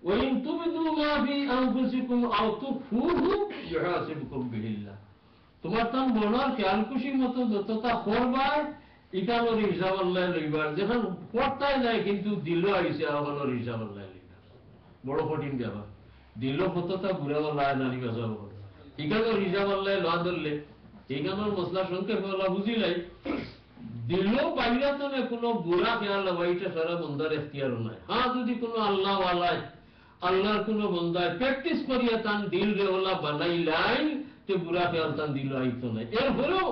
وإن تبدوا ما في أنفسكم أو تخفوه يحاسبكم به الله তোমার তাম বলার খেয়াল খুশির মতো যতটা করবার ইকানোর হিসাব আল্লাহ লইবার যখন পড়তাই যায় কিন্তু দিল আইসে আহ্বানোর হিসাব আল্লাহ লইবার বড় কঠিন ব্যাপার দিল কতটা ঘুরে আল্লাহ নানি বাসাব ইকানোর হিসাব আল্লাহ লওয়া ধরলে ইকানোর মশলা সংক্ষেপ আল্লাহ বুঝিলাই দিল বাইরাতনে কোনো বুড়া খেয়াল এটা সারা বন্ধার এখতিয়ারও নাই হ্যাঁ যদি কোনো আল্লাহ ওয়ালায় আল্লাহর কোনো বন্ধায় প্র্যাকটিস করিয়া তান দিল রে ওলা বানাইলাই তে বুড়া খেয়াল তান দিল আইতো নাই এরপরেও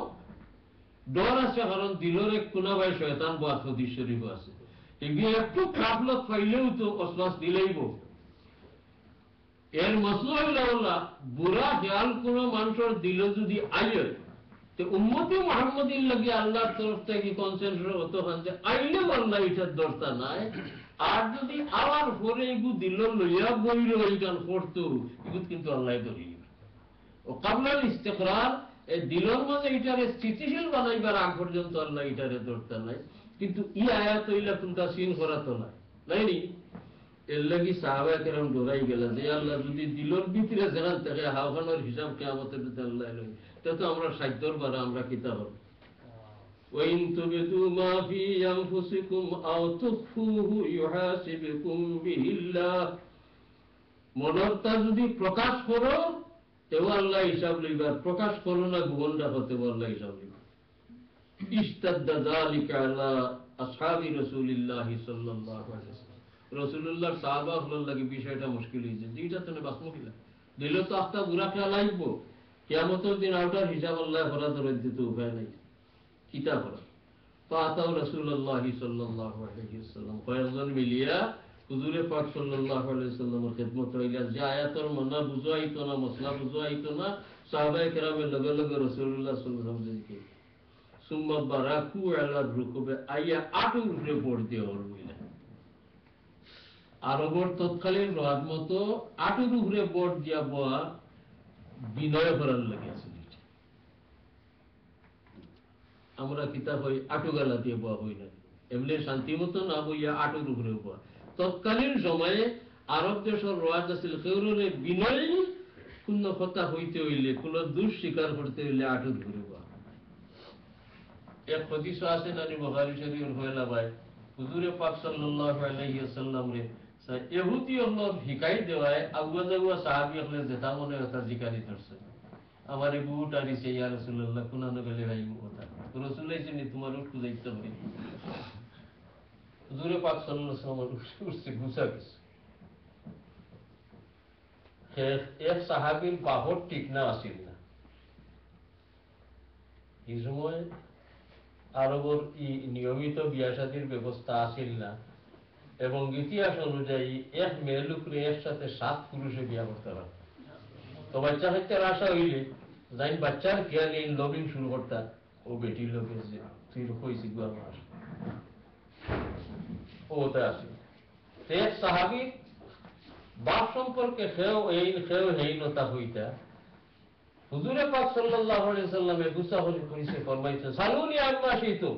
ডর আছে কারণ দিলের এক কোনা ভাই শয়তান বা হাদিস শরীফ আছে এগুলো একটু কাবলত পাইলেও তো অশ্বাস দিলেইব এর মসলা হইলা বুড়া খেয়াল কোন মানুষের দিল যদি আইয় তো উম্মতে মুহাম্মাদির লাগি আল্লাহর তরফ থেকে কনসেন্ট্রেট হতো হন যে আইলে আল্লাহ এটার দরকার নাই আর যদি আবার পরে এগু দিল লইয়া বইল এইখান করতো এগুলো কিন্তু আল্লাহ ধরি ও কাবলাল ইস্তিকরার এই দিলের মাঝে এটারে স্থিতিশীল বানাইবার আগ পর্যন্ত আল্লাহ এটারে দরকার নাই কিন্তু ই আয়াত হইলা কোনটা সিন করা তো নাই নাইনি এর লাগি সাহাবায়ে কেরাম ডরাই গেল যে আল্লাহ যদি দিলের ভিতরে জানান তাকে হাওয়ানোর হিসাব কিয়ামতের দিন আল্লাহ লই তা তো আমরা সাধ্যর বারে আমরা কিতাব ওয়াইন তুবিদু মা ফি আনফুসিকুম আও তুখফুহু ইউহাসিবুকুম বিহিল্লাহ মনটা যদি প্রকাশ করো তেও আল্লাহ হিসাব লইবার প্রকাশ করো না গোপন রাখো তেও আল্লাহ হিসাব লইবার ইস্তাদ্দা যালিকা আলা আসহাবি রাসূলিল্লাহ সাল্লাল্লাহু আলাইহি ওয়াসাল্লাম রাসূলুল্লাহর সাহাবা হল লাগি বিষয়টা মুশকিল হইছে যেটা তো বাসমকিলা দিল তো আফতা বুরা খেয়াল আইবো কিয়ামতের দিন আউটার হিসাব আল্লাহ করা ধরে দিতে উপায় নাই কিতা করা পাতাও রাসূলুল্লাহ সাল্লাল্লাহু আলাইহি ওয়াসাল্লাম কয়েকজন মিলিয়া হুজুরে পাক সাল্লাল্লাহু আলাইহি ওয়াসাল্লামের খিদমত হইলা যে আয়াতের মানা বুঝাইতো না মসলা বুঝাইতো না সাহাবায়ে কেরামের লগে লগে রাসূলুল্লাহ সাল্লাল্লাহু আলাইহি ওয়াসাল্লাম সুম্মা বারাকু আলা রুকুবে আইয়া আটুর উপরে পড়ে দেওয়ার হইলা আরবর তৎকালীন রাত মতো আটুর উপরে বোর্ড দিয়া বয়া বিনয় করার লেগেছে আমরা কিতাব হই আটুগালা দিয়ে বয়া হই না এমনি শান্তি মতো না বইয়া আটুর উপরে বয়া তৎকালীন সময়ে আরব দেশের রাজ আছিল কেউরে বিনয় কোন কথা হইতে হইলে কোন দোষ স্বীকার করতে হইলে আটুর উপরে বয়া এক হাদিস আছে নানি বুখারী শরীফের হয়লা ভাই হুজুরে পাক সাল্লাল্লাহু আলাইহি ওয়াসাল্লাম রে ইহুদি আল্লাহ হিকাই দেওয়ায় আগুয়া জাগুয়া সাহাবী হলে যেটা মনে কথা জিকারি করছে আমারে বুট আরিছে ইয়া রাসূলুল্লাহ কোনানো গেলে ভাই কথা রাসূল আইছেনি তোমার উঠ খুঁজাইতে হবে হুজুরে পাক সাল্লাল্লাহু আলাইহি ওয়াসাল্লাম উঠছে গুছা গেছে এক সাহাবীর বাহর ঠিক না আসিল না এই সময় আরবর নিয়মিত বিয়া শাদীর ব্যবস্থা আসিল না এবং ইতিহাস অনুযায়ী এক মেয়ে লোকরে এর সাথে 7 পুরুষে বিয়া করতে পারে তো বাচ্চা হইতে আশা হইলে যাই বাচ্চার খেয়াল এই লবিং শুরু করতা ও বেটির লোকে যে তুই কইছি গো আমার ওটা আসে এক সাহাবী বাপ সম্পর্কে খেয়েও হেইনতা হইতা হুজুরে পাক সাল্লাল্লাহু আলাইহি ওয়াসাল্লামে গুসা করিছে ফরমাইছে সালুনি আম্মা শাইতু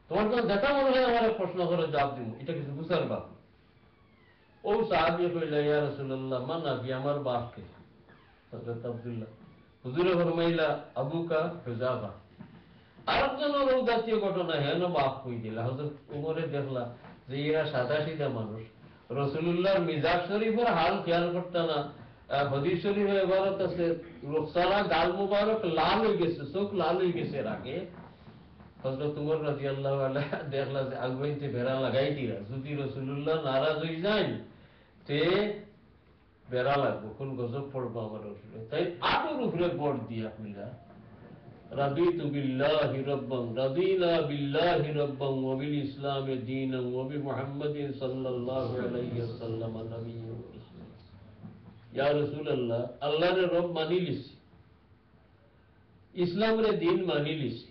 তোমার তো যেটা মনে হয় আমার প্রশ্ন করে জবাব দিব এটা কিছু গুসার বাপ ও সাহাবী কইলা ইয়া রাসূলুল্লাহ মানা কি আমার বাপ কে হযরত আব্দুল্লাহ হুজুরে ফরমাইলা আবুকা হুযাফা আরেকজন লোক জাতীয় ঘটনা হেন বাপ কই দিলা হযরত উমরে দেখলা যে এরা সাদা সিধা মানুষ রাসূলুল্লাহর মিজাজ শরীফের হাল খেয়াল করতে না হাদিস শরীফে ইবারত আছে রুখসারা গাল মুবারক লাল হয়ে গেছে চোখ লাল হয়ে গেছে আগে হযরত উমর রাদিয়াল্লাহু আনহু দেখলা যে আগুইতে বেড়া লাগাই দিলা যদি রাসূলুল্লাহ নারাজ হই যায় তে বেড়া লাগবে কোন গজব পড়বো আমার রাসূল তাই আটুর উপরে বড় দিয়া কইলা রাদিতু বিল্লাহি রাব্বান রাদিনা বিল্লাহি রাব্বান ওয়া বিল ইসলামি দীনান ওয়া বি মুহাম্মাদিন সাল্লাল্লাহু আলাইহি ওয়াসাল্লাম নবিয়্যুন ইয়া রাসূলুল্লাহ আল্লাহর রব মানি লিছি ইসলামের দিন মানি লিছি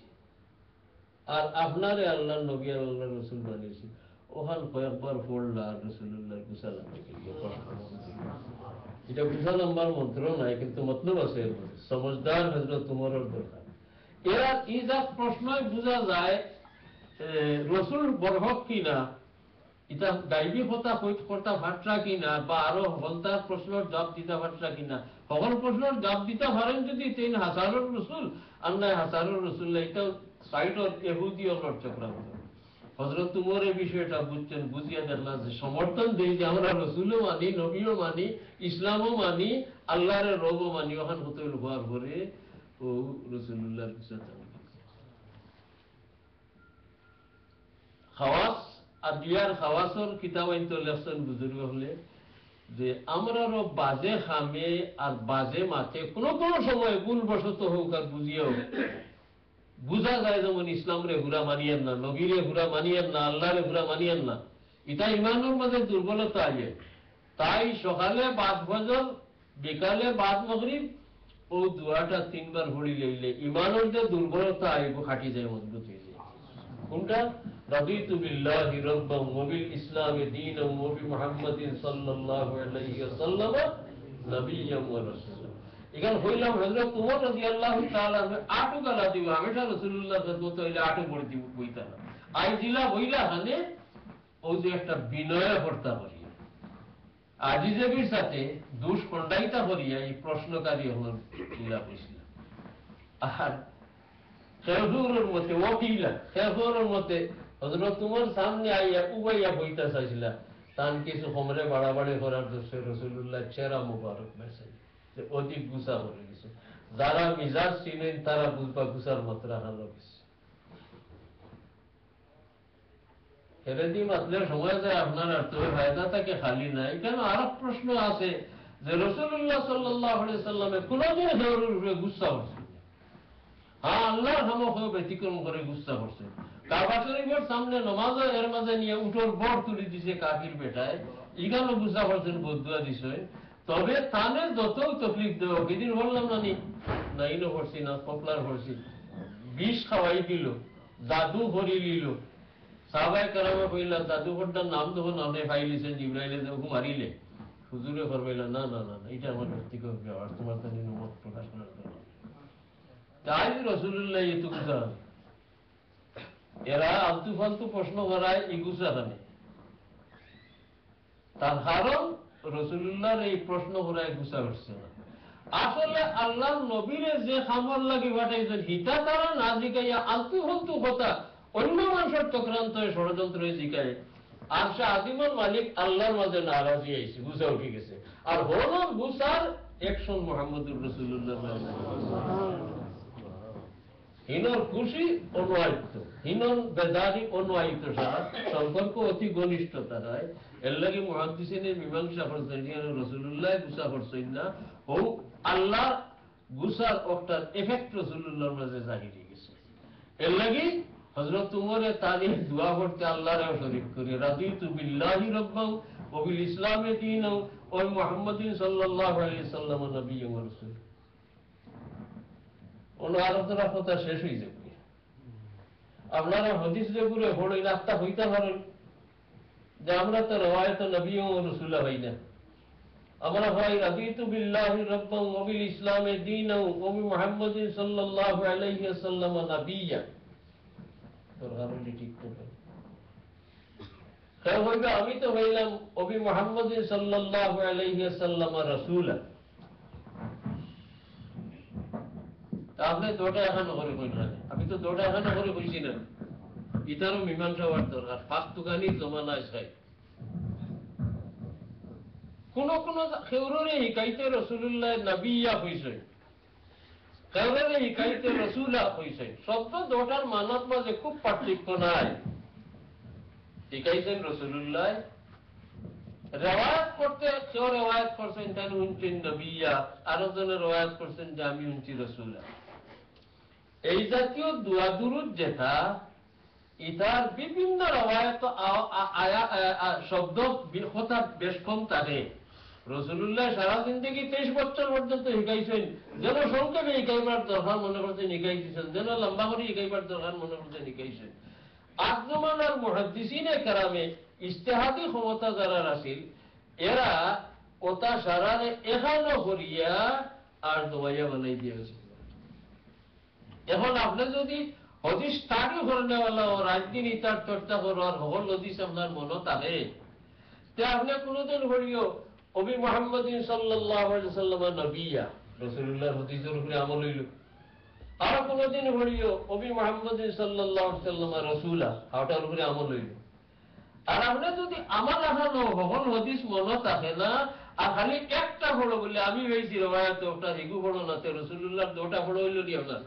আর আপনারে আল্লাহর নবী আর আল্লাহর রাসূল মানিছি ওহান কয়েকবার পড়লা রাসূলুল্লাহর সালাম এটা বুঝা লম্বার মন্ত্র নাই কিন্তু মতলব আছে সমঝদার হযরত উমরের দরকার এরা ইজা প্রশ্নই বুঝা যায় রাসূল বরহক কিনা এটা গাইবী কথা ভাটরা কিনা বা আরো হলতার প্রশ্নের জবাব দিতে ভাটরা কিনা, সকল প্রশ্নের জবাব দিতে পারেন যদি তিন হাজারের রসুল আর নাই হাজারের রসুল, এটাও সাইডর এহুদি অলর চক্রান্ত। হযরত উমর এই বিষয়টা বুঝছেন, বুঝিয়া দেখলাম যে সমর্থন দেই যে আমরা রসুলও মানি, নবীও মানি, ইসলামও মানি, আল্লাহর রবও মানি। ওখান হতে হওয়ার পরে ও রসুল্লাহর পিছনে খাওয়াস আর দুয়ার খাওয়াসর কিতাব আইন লেখছেন বুজুর্গ হলে যে আমরারও বাজে খামে আর বাজে মাথে কোনো কোনো সময় ভুলবশত হোক আর বুঝিয়ে হোক বুঝা যায় যেমন ইসলামরে হুরা মানিয়েন না, নবীরে হুরা মানিয়েন না, আল্লাহরে হুরা মানিয়েন না, এটা ইমানের মাঝে দুর্বলতা আছে। তাই সকালে বাদ ফজর, বিকালে বাদ মাগরিব ও দুয়াটা 3 বার পড়ি লইলে ইমানের যে দুর্বলতা আইব খাটি যায়, মজবুত হয়ে যায়। কোনটা? রাদিতু বিল্লাহি রাব্বান ওয়া বিল ইসলামি দীনান ওয়া বি মুহাম্মাদিন সাল্লাল্লাহু আলাইহি ওয়াসাল্লাম নবিয়্যান ওয়া রাসূলা। এখানে হইলাম হযরত উমর রাদিয়াল্লাহু তাআলা আটু গালা দিব, হামেশা রাসূলুল্লাহ সাল্লাল্লাহু আলাইহি আটু পড়ি দিব কইতা না। আই জিলা হইলা হানে ও যে একটা বিনয় করতে পারি, আজিজেবির সাথে দুষ খন্ডাইতা করিয়া এই প্রশ্নকারী হল জিলা কইছিল। আর খেজুরের মতে ওকিলা খেজুরের মতে হযরত উমর সামনে আইয়া উবাইয়া বইতা চাইছিল, তান কিছু সমরে বাড়াবাড়ি করার দোষে রাসূলুল্লাহ চেহারা মুবারক মেসাই যে অধিক গুসা করে গেছে। যারা মিজাজ ছিলেন তারা বুঝবা গুসার মাত্রা হালো গেছে। হেরেদি মাতলের সময় যায় আপনার আর তোর ফায়দা থাকে খালি নাই। কেন আর প্রশ্ন আছে যে রাসূলুল্লাহ সাল্লাল্লাহু আলাইহি সাল্লামে কোনদিন হেরুর উপরে গুসা করছে? হ্যাঁ, আল্লাহর খামোখা ব্যতিক্রম করে গুসা করছে। কাবা শরীফের সামনে নামাজ এর মাঝে নিয়ে উঠোর বড় তুলি দিছে কাফির বেটায়, ইগানো গুসা করছেন, বদুয়া দিছে। তবে তানে যত তকলিফ দেওয়া সেদিন বললাম না নাইনও করছি না কপলার করছি, বিষ খাওয়াই দিল, জাদু ভরি নিল। সাহাবায়ে কেরামে কইলা জাদুঘরটার নাম যখন আপনি পাইলিছেন জিবরাইলে যখন মারিলে হুজুরে ফরমাইলা না না না এটা আমার ব্যক্তিগত ব্যাপার, তোমার তো মত প্রকাশ করার জন্য। তাই রাসূলুল্লাহ এত গুসা, এরা আলতু ফালতু প্রশ্ন করায় এই গুসা জানে। তার কারণ রাসূলুল্লাহর এই প্রশ্ন করায় গুসা করছে না। আসলে আল্লাহ নবীরে যে খামর লাগি পাঠাইছেন হিতা তারা না জিগাইয়া আলতু ফালতু কথা অন্য মানুষের চক্রান্ত ষড়যন্ত্র জিগায়। আর সে আদিমর মালিক আল্লাহর মাঝে নারাজি আইছে, গুসা উঠে গেছে। আর হল গুসার একশন মোহাম্মদুর রাসূলুল্লাহ হিনর খুশি অনুয়ায়িত, হিনন বেদারি অনুয়ায়িত সারা সম্পর্ক অতি ঘনিষ্ঠতা হয়। এর লাগে মুহাদ্দিসিনের মীমাংসা করছেন রাসূলুল্লাহ গুসা করছেন না, ও আল্লাহ গুসার একটা এফেক্ট রাসূলুল্লাহর মাঝে জাহির হয়ে গেছে। এর লাগে হযরত উমরের তারিখ দোয়া করতে আল্লাহর শরীক করে রাদিতু বিল্লাহি রাব্বান ওয়া বিল ইসলামি দীনান ওয়া মুহাম্মাদিন সাল্লাল্লাহু আলাইহি ওয়াসাল্লাম নবিয়্যান ওয়া রাসূলা। আলোচনা কথা শেষ হয়ে যাবে। আপনারা হাদিস যে পুরো হড়ই রাস্তা হইতে পারেন যে আমরা তো রওয়ায়াত নবী ও রাসূল হই না, আমরা হয় রাদিতু বিল্লাহি রাব্বান ওয়া বিল ইসলামি দীনান ওয়া মুহাম্মাদিন সাল্লাল্লাহু আলাইহি ওয়াসাল্লাম নবিয়্যান। তোর গারুলি ঠিক করে কেউ হইবে আমি তো হইলাম ওবি মুহাম্মাদিন সাল্লাল্লাহু আলাইহি ওয়াসাল্লাম রাসূলা। আপনি দুটা এখানে করে কইলেন, আমি তো দুটা এখানে করে কইছি না। ইতারও মীমাংসা হওয়ার দরকার। ফাঁকতুকানি জমানা আছে। কোন কোন খেউরে হিকাইতে রাসূলুল্লাহ নবিয়্যা হইছে, খেউরে হিকাইতে রাসূলা হইছে। শব্দ দুটার মানত মাঝে খুব পার্থক্য নাই। হিকাইছেন রাসূলুল্লাহ, রেওয়ায়াত করতে কেউ রেওয়ায়াত করছেন তাই উনছেন নবিয়্যা, আরো জনে রেওয়ায়াত করছেন যে আমি উনছি রাসূলা। এই জাতীয় দোয়া দুরুদ যেটা ইতার বিভিন্ন রেওয়ায়াত শব্দ কথা বেশ কম থাকে। রাসূলুল্লাহ সারা জিন্দেগি 23 বছর পর্যন্ত শিখাইছেন, যেন সংক্ষেপে শিখাইবার দরকার মনে করতে শিখাইছেন, যেন লম্বা করে শিখাইবার দরকার মনে করতে শিখাইছেন। আজমানার মুহাদ্দিসিনে কেরামে ইজতিহাদি ক্ষমতা যারা আছিল এরা ওটা সারারে এখানো করিয়া আর দোয়াইয়া বানাই দিয়েছে। এখন আপনি যদি হদিস স্টাডি করেনা রাজনীতি তার চর্চা করার হল হদিস আপনার মনে থাকে তে আপনি কোনোদিন হইও নবী মুহাম্মদ সাল্লাল্লাহু আলাইহি ওয়াসাল্লাম নবিয়া রাসূলুল্লাহর হদিসের উপরে আমল হইল আর কোনোদিন হইও নবী মুহাম্মদ সাল্লাল্লাহু আলাইহি ওয়াসাল্লাম রাসূলা ওটার উপরে আমল হইল আর আপনি যদি আমার আহানো হল হদিস মনে থাকে না আর খালি একটা বড় বলে আমি হয়েছি রবায়াতে ওটা হিগু বড় না তে রাসূলুল্লাহর দুটা বড় হইল নি আপনার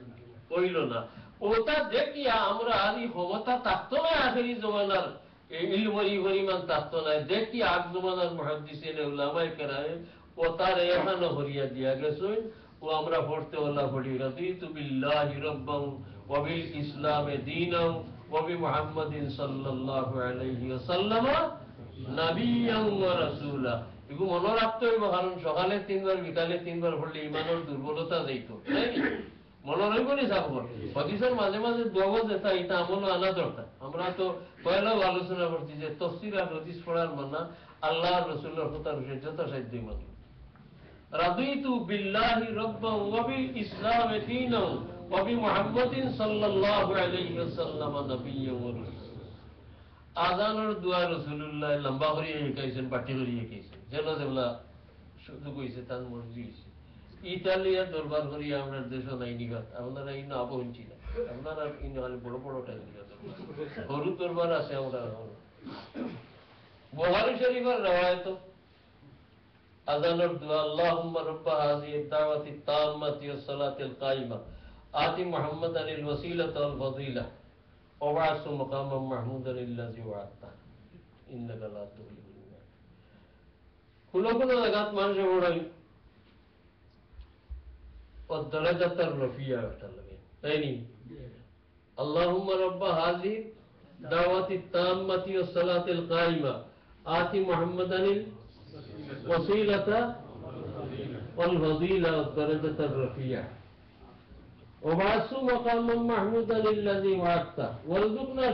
হইল না ওটা দেখিয়া আমরা আর এই ক্ষমতা থাকতো না আখেরি জমানার ইলমরি পরিমাণ থাকতো না দেখি আগ জমানার মুহাদ্দিসিন উলামায়ে কেরাম ও তার এখানে হরিয়া দিয়া গেছেন ও আমরা পড়তে আল্লাহ পড়ি রাদিতু বিল্লাহি রাব্বান ওয়া বিল ইসলামে দীনান ওয়া বি মুহাম্মাদিন সাল্লাল্লাহু আলাইহি ওয়াসাল্লাম নাবিয়্যান ওয়া রাসূলা এগুলো মনে রাখতে হইব কারণ সকালে 3 বার বিকালে 3 বার পড়লে ঈমানের দুর্বলতা যাইত মনে রইব নি সাবর হদিসের মাঝে মাঝে দোয়া যেটা এটা আমল আনা দরকার আমরা তো পয়লা আলোচনা করছি যে তাফসীর আর হাদিস পড়ার মানা আল্লাহর রাসূলের কথা যত সাধ্য মানে রাদিতু বিল্লাহি রাব্বান ওয়া বিল ইসলামে দীনান ওয়া বি মুহাম্মাদিন সাল্লাল্লাহু আলাইহি ওয়াসাল্লাম নাবিয়্যান ওয়া রাসূলা আযানের দোয়া রাসূলুল্লাহ লম্বা করে শিখাইছেন পাঠি করে শিখাইছেন যেন যেগুলা শুধু কইছে তার মর্জি হইছে ইতালিয়া দরবার করিয়া আমরা দেশ নাই নিঘাত আপনারা ইন আবহনছি না আপনারা ইন হলে বড় বড় টাইম নিঘাত গরু দরবার আছে আমরা বুখারী শরীফের রওয়ায়াত আযানের দুআ আল্লাহুম্মা রাব্ব হাযিহি দাওয়াতি তাম্মাতি ওয়াস সালাতিল কায়িমা আতি মুহাম্মাদানিল ওয়াসিলাতা ওয়াল ফাযিলা ওয়া বা'সু মাকামান মাহমুদান আল্লাযী ওয়া'আতা ইন্নাকা লা তুখলিফুল মিয়াদ কোন জায়গাত মানুষ বড়াই والدرجة الرفيعة يعني اللهم رب هذه دعوة التامة والصلاة القائمة آتي محمدا الوسيلة والفضيلة والدرجة الرفيعة وبعث مقاما محمودا الذي وعدته وارزقنا